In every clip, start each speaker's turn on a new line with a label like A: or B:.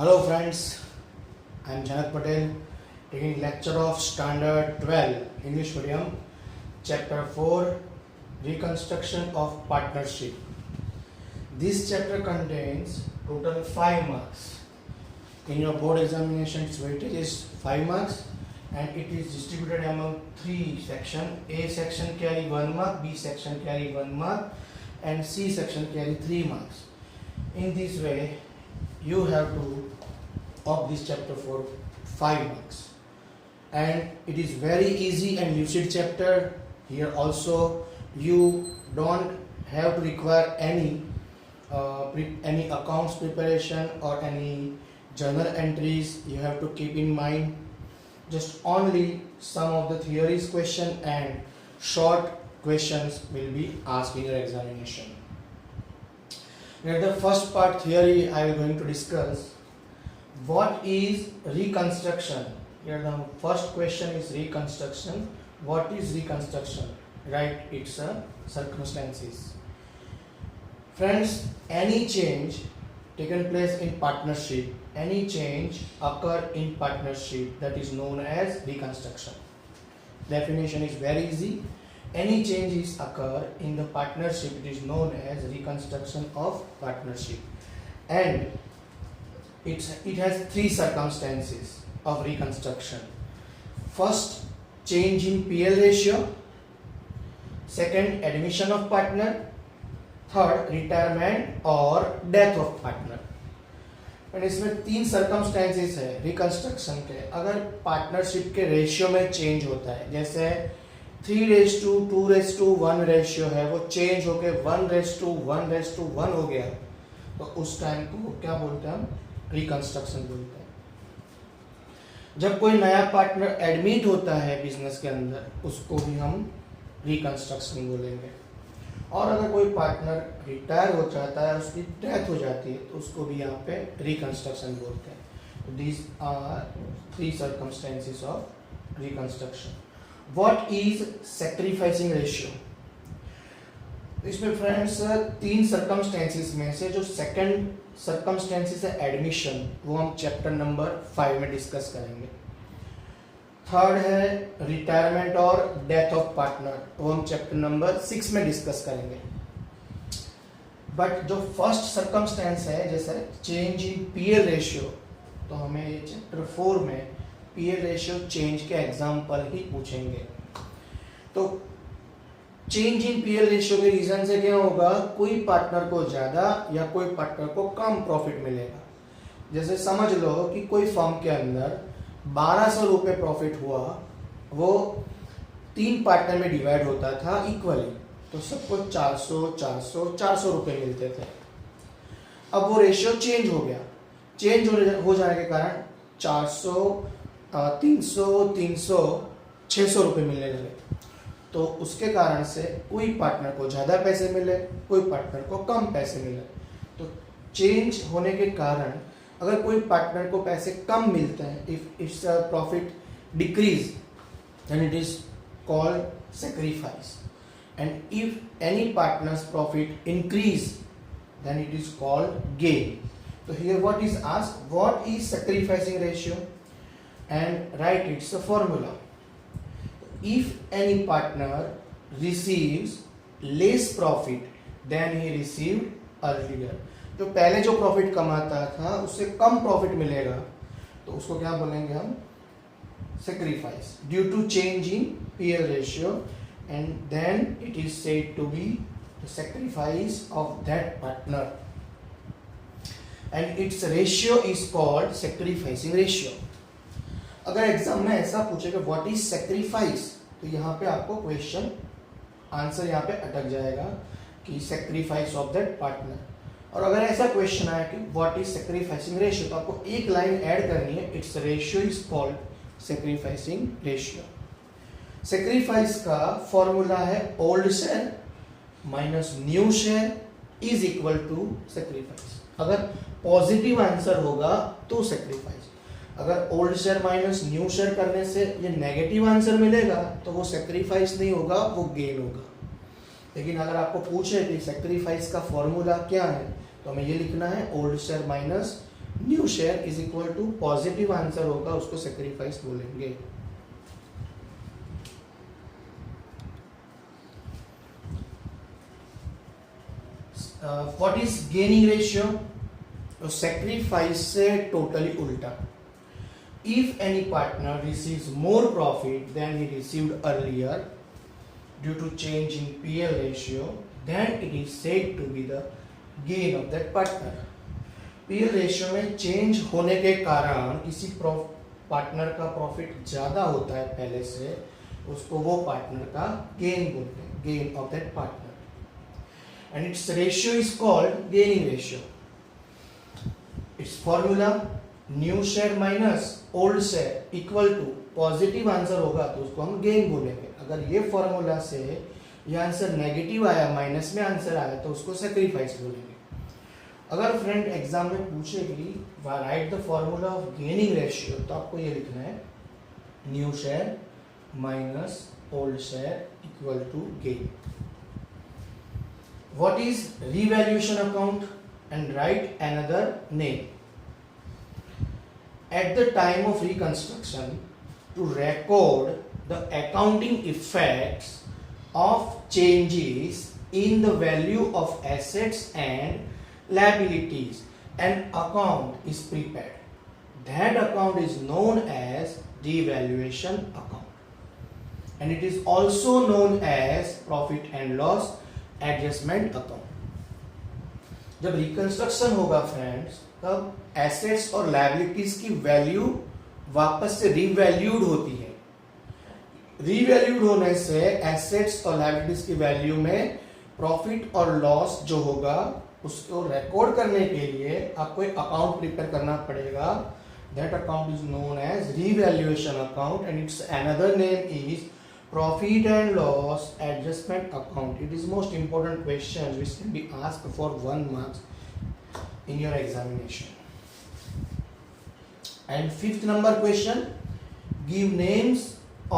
A: Hello friends, I am Janak Patel taking lecture of Standard 12 English Medium, Chapter 4 Reconstruction of Partnership. This chapter contains total 5 marks. In your board examination, its weightage is 5 marks and it is distributed among 3 sections. A section carry 1 mark, B section carry 1 mark and C section carry 3 marks. In this way, you have to of this chapter for 5 marks, and it is very easy and lucid chapter. Here also you don't have to require any accounts preparation or any journal entries. You have to keep in mind just only some of the theories question and short questions will be asked in your examination. Here the first part theory I am going to discuss. What is reconstruction? Here the first question is reconstruction. What is reconstruction? Right, it's a circumstances. Friends, any change taken place in partnership, any change occur in partnership, that is known as reconstruction. Definition is very easy. Any changes occur in the partnership, it is known as reconstruction of partnership, and it has 3 circumstances of reconstruction. First, change in PL ratio. Second, admission of partner. Third, retirement और death of partner. और इसमें 3 circumstances है reconstruction के. अगर partnership के ratio में change होता है, जैसे 3:2:1 रेशियो है, वो चेंज होके 1:1:1 हो गया, तो उस टाइम को क्या बोलते हैं हम? रिकंस्ट्रक्शन बोलते हैं. जब कोई नया पार्टनर एडमिट होता है बिजनेस के अंदर, उसको भी हम रिकंस्ट्रक्शन बोलेंगे. और अगर कोई पार्टनर रिटायर हो जाता है, उसकी डेथ हो जाती है, तो उसको भी यहाँ पे रिकंस्ट्रक्शन बोलते हैं. These are 3 circumstances of reconstruction. What is sacrificing ratio? इसमें फ्रेंड्स 3 सर्कमस्टेंसेस में से जो सेकंड सर्कमस्टेंसेस है एडमिशन, वो हम चैप्टर नंबर 5 में डिस्कस करेंगे. थर्ड है रिटायरमेंट और डेथ ऑफ पार्टनर, वो हम चैप्टर नंबर 6 में डिस्कस करेंगे. बट जो फर्स्ट सर्कमस्टेंस है, जैसे चेंज इन पीएल रेशियो, तो हमें ये चैप्टर 4 में पीएल रेशियो चेंज के एग्जाम्पल ही पूछेंगे. तो चेंज इन पीएल रेशियो के रीजन से क्या होगा? कोई पार्टनर को ज्यादा या कोई पार्टनर को कम प्रॉफिट मिलेगा. जैसे समझ लो कि कोई फर्म के अंदर 1200 रुपये प्रॉफिट हुआ, वो 3 पार्टनर में डिवाइड होता था इक्वली, तो सबको 400 रुपये मिलते थे. अब वो रेशियो चेंज हो गया. चेंज हो जाने के कारण 400, 300, 600 रुपये मिलने लगे. तो उसके कारण से कोई पार्टनर को ज़्यादा पैसे मिले, कोई पार्टनर को कम पैसे मिले. तो चेंज होने के कारण अगर कोई पार्टनर को पैसे कम मिलते हैं, if its profit decrease, then it is called sacrifice. And if any partners profit increase, then it is called gain. तो here what is asked, what is sacrificing ratio, and write it's a formula. If any partner receives less profit than he received earlier, तो पहले जो profit कमाता था उससे कम profit मिलेगा, तो उसको क्या बोलेंगे हम? Sacrifice due to change in PL ratio, and then it is said to be the sacrifice of that partner, and its ratio is called sacrificing ratio. अगर एग्जाम में ऐसा पूछेगा व्हाट इज सैक्रिफाइस, तो यहाँ पे आपको क्वेश्चन आंसर यहाँ पे अटक जाएगा कि सैक्रिफाइस ऑफ दैट पार्टनर. और अगर ऐसा क्वेश्चन आया कि व्हाट इज सैक्रिफाइसिंग रेशियो, तो आपको एक लाइन ऐड करनी है, its ratio is called sacrificing ratio. Sacrifice का फॉर्मूला है old share minus new share is equal to sacrifice. अगर पॉजिटिव आंसर होगा तो सैक्रिफाइस. अगर old share minus new share करने से ये नेगेटिव आंसर मिलेगा, तो वो सैक्रिफाइस नहीं होगा, वो गेन होगा. लेकिन अगर आपको पूछे कि सैक्रिफाइस का फॉर्मूला क्या है, तो हमें ये लिखना है old share minus new share is equal to positive answer होगा उसको सेक्रीफाइस बोलेंगे। What is gaining ratio? तो सेक्रीफाइस से टोटली उल्टा। If any partner receives more profit then he received earlier due to change in PL ratio, then it is said to be the gain of that partner. PL ratio में change होने के कारण किसी partner का profit ज्यादा होता है पहले से, उसको वो पार्टनर का गेन बोलते हैं, gain of that partner, and its ratio is called gaining ratio. Its formula new share minus old share equal to positive answer होगा तो उसको हम गेन बोलेंगे। अगर ये फॉर्मूला से ये आंसर नेगेटिव आया, माइनस में आंसर आया, तो उसको सेक्रीफाइस बोलेंगे। अगर फ्रेंड एग्जाम में पूछेगी write the formula of gaining ratio, तो आपको ये लिखना है new share minus old share equal to gain. What is revaluation account? And write another name. At the time of reconstruction, to record the accounting effects of changes in the value of assets and liabilities, an account is prepared. That account is known as revaluation account, and it is also known as profit and loss adjustment account. जब reconstruction होगा friends, तब assets और liabilities की value वापस से revalued होती है। Revalued होने से एसेट्स और लायबिलिटीज की वैल्यू में प्रॉफिट और लॉस जो होगा उसको रिकॉर्ड करने के लिए आपको एक अकाउंट प्रिपेयर करना पड़ेगा। That account is known as revaluation account and its another name is profit and loss adjustment account. It is most important questions which can be asked for 1 marks in your examination. And fifth number question, give names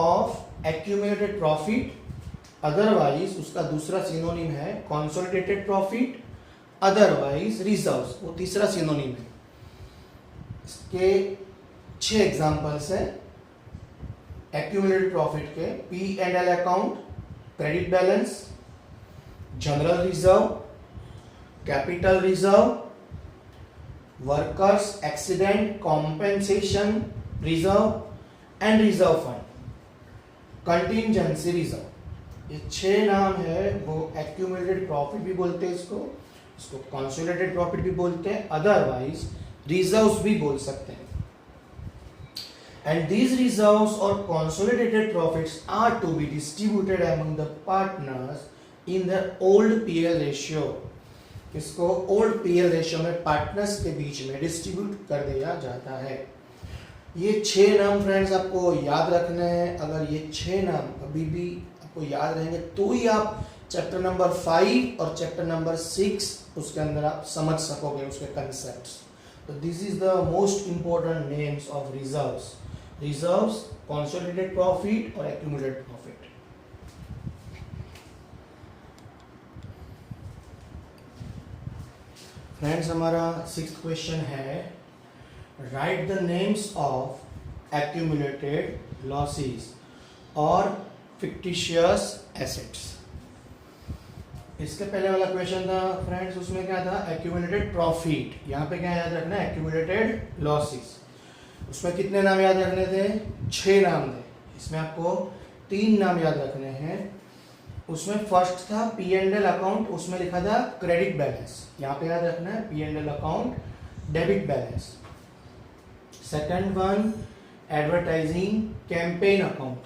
A: of accumulated profit, otherwise उसका दूसरा synonym है consolidated profit, otherwise reserves, वो तीसरा synonym है। इसके 6 examples हैं accumulated profit के। P&L account, credit balance, general reserve, capital reserve, workers accident compensation reserve and reserve fund, contingency reserve. ये 6 नाम है। वो एक्यूमुलेटेड प्रॉफिट भी बोलते हैं इसको कंसोलिडेटेड प्रॉफिट भी बोलते हैं, अदरवाइज रिजर्व्स भी बोल सकते हैं। And these reserves or consolidated profits are to be distributed among the partners in the old PL ratio. इसको old PL ratio में पार्टनर्स के बीच में डिस्ट्रीब्यूट कर दिया जाता है। ये 6 नाम फ्रेंड्स आपको याद रखने हैं। अगर ये 6 नाम अभी भी आपको याद रहेंगे तो ही आप चैप्टर नंबर 5 और चैप्टर नंबर 6 उसके अंदर आप समझ सकोगे उसके कंसेप्ट्स। तो this is the most important names of reserves. Reserves, consolidated profit और एक्यूमुलेटेड प्रॉफिट। फ्रेंड्स हमारा 6th क्वेश्चन है right the names of accumulated losses और फिक्टिशियस एसेट्स। इसके पहले वाला क्वेश्चन था फ्रेंड्स, उसमें क्या था एक्यूमुलेटेड प्रॉफिट। यहाँ पे क्या याद रखना है एक्यूमुलेटेड लॉसेस। उसमें कितने नाम याद रखने थे? 6 नाम थे। इसमें आपको 3 नाम याद रखने हैं। उसमें फर्स्ट था P&L अकाउंट, उसमें लिखा था क्रेडिट बैलेंस, यहाँ पे याद रखना है P&L account debit balance. Second one advertising campaign account.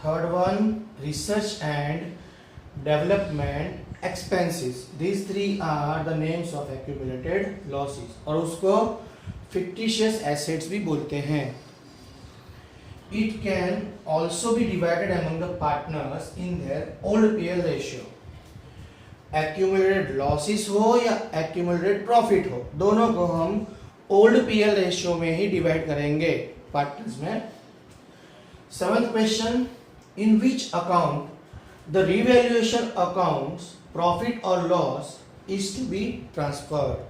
A: Third one research and development expenses. These 3 are the names of accumulated losses, और उसको फिक्टिशियस एसेट्स भी बोलते हैं। It can also be divided among the partners in their old PL ratio. Accumulated losses हो या accumulated profit हो, दोनों को हम old PL ratio में ही डिवाइड करेंगे पार्टनर्स में। 7th question, in which account the revaluation accounts profit or loss is to be transferred?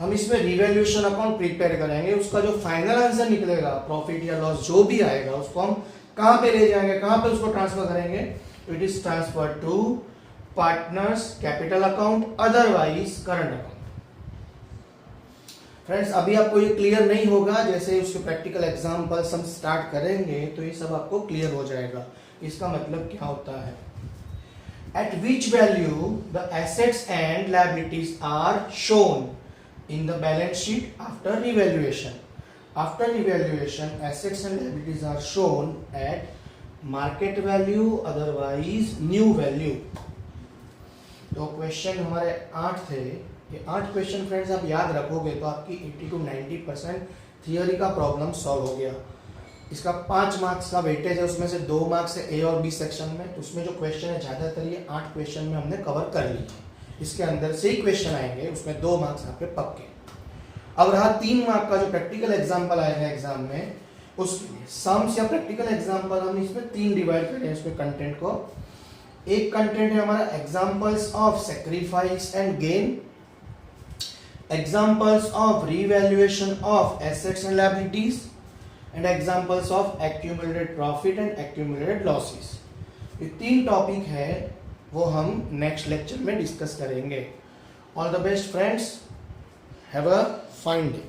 A: हम इसमें रिवैल्यूएशन अकाउंट प्रिपेयर करेंगे, उसका जो फाइनल आंसर निकलेगा प्रॉफिट या लॉस जो भी आएगा उसको हम कहां पे ले जाएंगे, कहां पे उसको ट्रांसफर करेंगे, it is transfer to partners capital account otherwise current account. Friends अभी आपको ये क्लियर नहीं होगा, जैसे उसके प्रैक्टिकल एग्जांपल्स हम स्टार्ट करेंगे तो ये सब आपको क्लियर हो जाएगा। इसका मतलब क्या होता है, at which value the assets and liabilities are shown in the balance sheet after revaluation. After revaluation, assets and liabilities are shown at market value, otherwise new value. तो क्वेश्चन हमारे 8 थे, ये 8 क्वेश्चन फ्रेंड्स आप याद रखोगे तो आपकी 80 to 90% theory का प्रॉब्लम सॉल्व हो गया। इसका 5 मार्क्स का वेटेज है, उसमें से 2 मार्क्स है ए और बी सेक्शन में, तो उसमें जो क्वेश्चन है ज़्यादातर ये 8 क्वेश्चन में हमने कवर कर ली है। इसके अंदर से ही क्वेश्चन आएंगे, उसमें 2 मार्क्स आपके पक्के। अब रहा 3 मार्क का जो प्रैक्टिकल एग्जाम्पल आएगा एग्जाम में, उस सम्स या प्रैक्टिकल एग्जाम्पल हम इसमें 3 डिवाइड करें इसमें कंटेंट को। एक कंटेंट है हमारा examples of sacrifice and gain, examples of revaluation of assets and liabilities, and examples of accumulated profit and accumulated losses। ये 3 टॉपिक है वो हम नेक्स्ट लेक्चर में डिस्कस करेंगे। All the best friends, have a fine day.